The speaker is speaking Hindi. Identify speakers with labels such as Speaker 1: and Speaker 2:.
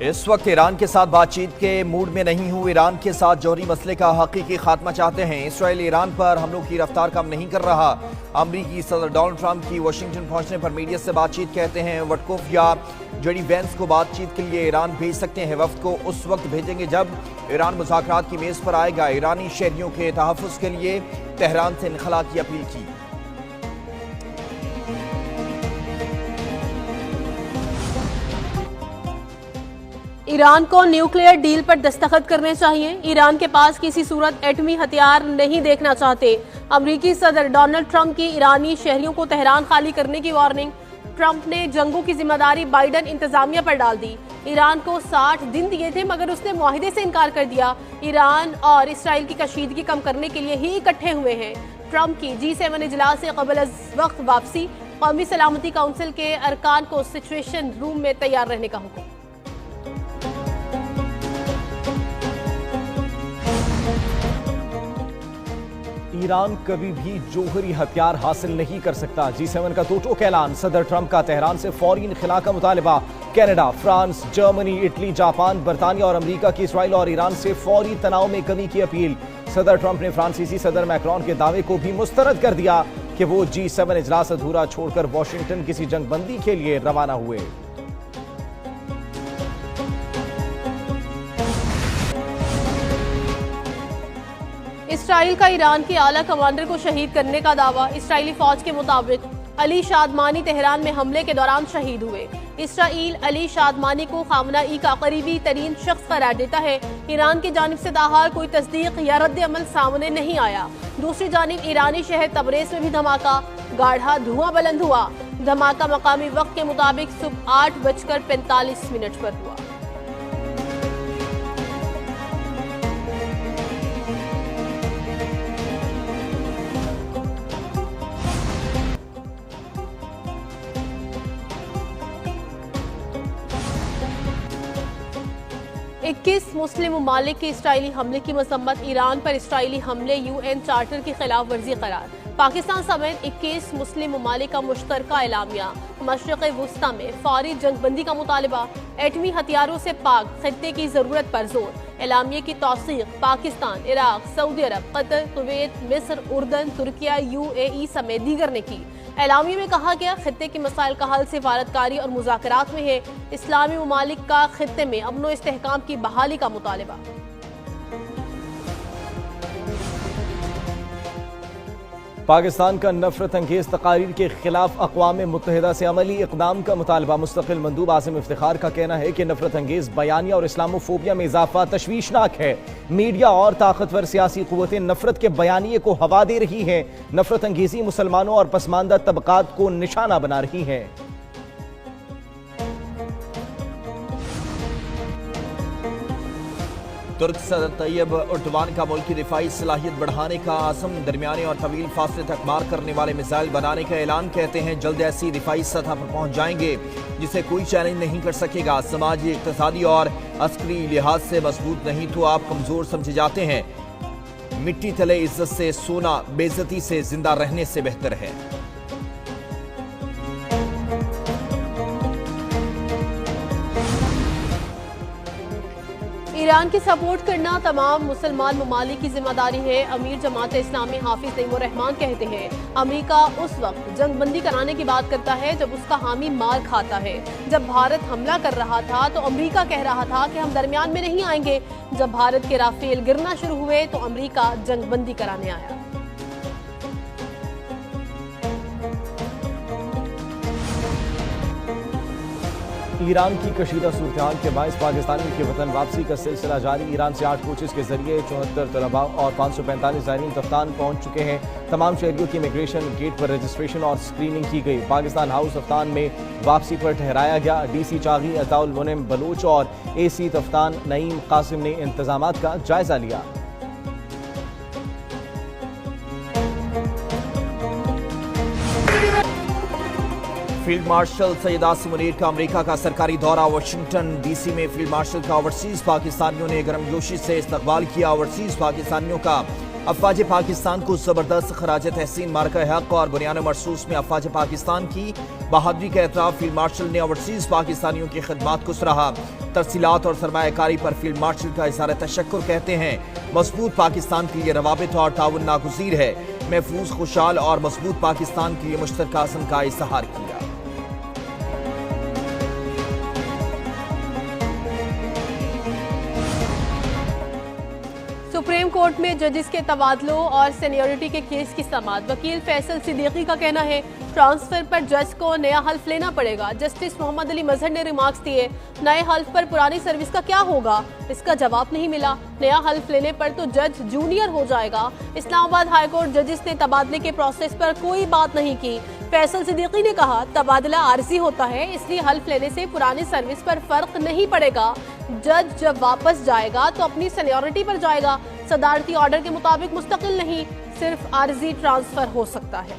Speaker 1: इस वक्त ईरान के साथ बातचीत के मूड में नहीं हूं। ईरान के साथ जौहरी मसले का हकीकी खात्मा चाहते हैं। इसराइल ईरान पर हमलों की रफ्तार कम नहीं कर रहा। अमरीकी सदर डोनाल्ड ट्रंप की वाशिंगटन पहुंचने पर मीडिया से बातचीत कहते हैं। वटकोफ या जेडी वेंस को बातचीत के लिए ईरान भेज सकते हैं। वफ्द को उस वक्त भेजेंगे जब ईरान मुज़ाकरात की मेज पर आएगा। ईरानी शहरियों के तहफ़्फ़ुज़ के लिए तेहरान से इनखला की अपील की।
Speaker 2: ईरान को न्यूक्लियर डील पर दस्तखत करने चाहिए। ईरान के पास किसी सूरत एटमी हथियार नहीं देखना चाहते। अमरीकी सदर डोनाल्ड ट्रंप की ईरानी शहरियों को तेहरान खाली करने की वार्निंग। ट्रंप ने जंगों की जिम्मेदारी बाइडन इंतजामिया पर डाल दी। ईरान को 60 दिन दिए थे मगर उसने मुआहिदे से इनकार कर दिया। ईरान और इसराइल की कशीदगी कम करने के लिए ही इकट्ठे हुए हैं। ट्रंप की G7 इजलास से कबल वक्त वापसी। कौमी सलामती काउंसिल के अरकान को सिचुएशन रूम में तैयार रहने का हुक्म।
Speaker 1: ईरान कभी भी जौहरी हथियार हासिल नहीं कर सकता। G7 का दो टोक ऐलान। सदर ट्रंप का तेहरान से फौरी इनखला का मुतालबा। Canada, France, Germany, Italy, Japan, बरतानिया और अमेरिका की इसराइल और ईरान से फौरी तनाव में कमी की अपील। सदर ट्रंप ने फ्रांसीसी सदर मैक्रोन के दावे को भी मुस्तरद कर दिया कि वो G7 इजलास अधूरा छोड़कर वाशिंगटन किसी जंगबंदी के लिए रवाना हुए।
Speaker 2: इसराइल का ईरान के आला कमांडर को शहीद करने का दावा। इसराइली फौज के मुताबिक अली शादमानी तेहरान में हमले के दौरान शहीद हुए। इसराइल अली शादमानी को खामना-ई का करीबी तरीन शख्स करार देता है। ईरान की जानिब से ताहाल कोई तस्दीक या रद्द अमल सामने नहीं आया। दूसरी जानिब ईरानी शहर तबरेज में भी धमाका, गाढ़ा धुआं बुलंद हुआ। धमाका मकामी वक्त के मुताबिक सुबह 8:45 पर हुआ। इक्कीस मुस्लिम ममालिक के इसराइली हमले की मसम्मत। ईरान पर इसराइली हमले UN चार्टर की खिलाफ वर्जी करार। पाकिस्तान समेत 21 मुस्लिम ममालिक का मुश्तरका एलामिया। मशरिक़ वुस्ता में फौरी जंगबंदी का मुतालबा। एटमी हथियारों से पाक खित्ते की जरूरत पर जोर। एलामिया की तौसीक़ पाकिस्तान, इराक, सऊदी अरब, कतर, कुवैत, मिस्र, उर्दन, तुर्किया, UAE समेत दीगर ने की। एलामिया में कहा गया खित्ते के मसाइल का हल सिफारतकारी और मुज़ाकरात में है। इस्लामी ममालिक का खित्ते में अमन व इस्तेहकाम की बहाली का मुतालबा।
Speaker 1: पाकिस्तान का नफरत अंगेज तकारीर के खिलाफ अक़वाम मुत्तहिदा से अमली इक़दाम का मुतालबा। मुस्तक़िल मंदूब आसिम इफ्तिखार का कहना है कि नफरत अंगेज बयानिया और इस्लामोफोबिया में इजाफा तशवीशनाक है। मीडिया और ताकतवर सियासी क़ुव्वतें नफरत के बयानिए को हवा दे रही हैं। नफरत अंगेजी मुसलमानों और पसमानदा तबकात को निशाना बना रही है। तुर्क सदर तैयब एर्दोगान का मुल्क की दिफाई सलाहियत बढ़ाने का आज़म। दरमियाने और तवील फासले तक मार करने वाले मिसाइल बनाने का ऐलान। कहते हैं जल्द ऐसी दिफाई सतह पर पहुंच जाएंगे जिसे कोई चैलेंज नहीं कर सकेगा। समाजी, इक़्तिसादी और अस्करी लिहाज से मजबूत नहीं तो आप कमजोर समझे जाते हैं। मिट्टी तले इज्जत से सोना बेइज्जती से जिंदा रहने से बेहतर है।
Speaker 2: ईरान की सपोर्ट करना तमाम मुसलमान ममालिक की जिम्मेदारी है। अमीर जमात इस्लामी हाफिज नईमुर रहमान कहते हैं अमेरिका उस वक्त जंगबंदी कराने की बात करता है जब उसका हामी मार खाता है। जब भारत हमला कर रहा था तो अमेरिका कह रहा था कि हम दरमियान में नहीं आएंगे। जब भारत के राफेल गिरना शुरू हुए तो अमेरिका जंगबंदी कराने आया।
Speaker 1: ईरान की कशीदा सूरत के बायस पाकिस्तानियों की वतन वापसी का सिलसिला जारी। ईरान से 8 कोचेस के जरिए 74 तलबा और 545 ज़ायरीन तफ्तान पहुंच चुके हैं। तमाम शहरियों की इमिग्रेशन गेट पर रजिस्ट्रेशन और स्क्रीनिंग की गई। पाकिस्तान हाउस तफ्तान में वापसी पर ठहराया गया। DC चागी अताउल मुनिम बलोच और AC तफ्तान नईम कासिम ने इंतजामात का जायजा लिया। फील्ड मार्शल सैयद आसिम मुनीर का अमेरिका का सरकारी दौरा। वाशिंगटन DC में फील्ड मार्शल का ओवरसीज पाकिस्तानियों ने गर्मजोशी से इस्तकबाल किया। ओवरसीज पाकिस्तानियों का अफवाज पाकिस्तान को जबरदस्त खराज तहसीन मार्का हक और बुनियान मरसूस में अफवाज पाकिस्तान की बहादुरी का एतराफ फील्ड मार्शल ने ओवरसीज पाकिस्तानियों की खिदमत को सराहा। तरसीलात और सरमायाकारी पर फील्ड मार्शल का इज़हार तशक्कुर कहते हैं मजबूत पाकिस्तान के लिए रवाबित और ताउन नागुज़ीर है। महफूज, खुशहाल और मजबूत पाकिस्तान के लिए मुश्तरका अज़्म का इज़हार किया।
Speaker 2: सुप्रीम कोर्ट में जजेस के तबादलों और सीनियरिटी के केस की समाअत। वकील फैसल सिद्दीकी का कहना है ट्रांसफर पर जज को नया हल्फ लेना पड़ेगा। जस्टिस मोहम्मद अली मजहर ने रिमार्क्स दिए, नए हल्फ पर पुरानी सर्विस का क्या होगा, इसका जवाब नहीं मिला। नया हल्फ लेने पर तो जज जूनियर हो जाएगा। इस्लामाबाद हाईकोर्ट जजेस ने तबादले के प्रोसेस पर कोई बात नहीं की। फैसल सिद्दीकी ने कहा तबादला आर्जी होता है, इसलिए हल्फ लेने से पुरानी सर्विस पर फर्क नहीं पड़ेगा। जज जब वापस जाएगा तो अपनी सीनियरिटी पर जाएगा। सदारती ऑर्डर के मुताबिक मुस्तकिल नहीं, सिर्फ आर्जी ट्रांसफर हो सकता है।